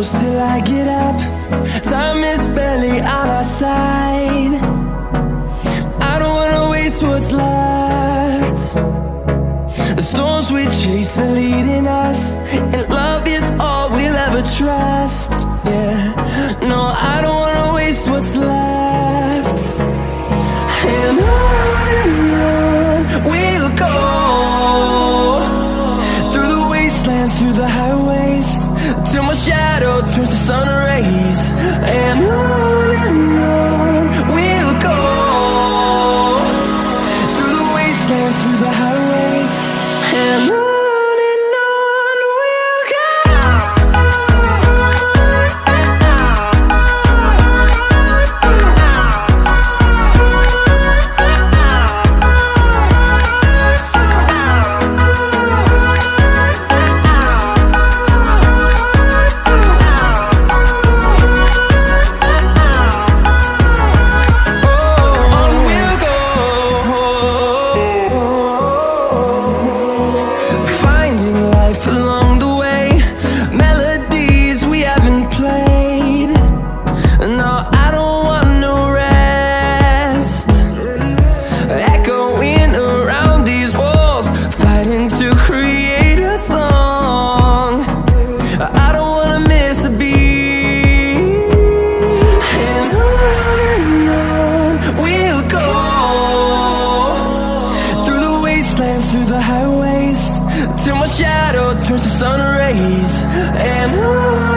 close till I get up. Time is barely on our side. I don't wanna waste what's left. The storms we chase are leading us, and love is all we'll ever trust. Yeah, no, I don't wanna waste what's left. And on we'll go, through the wastelands, through the highways, till my shadow turns to sun rays. And on we'll go, through the wastelands, through the highways, and on we'll go. Through the highways, till my shadow turns to sun rays. And on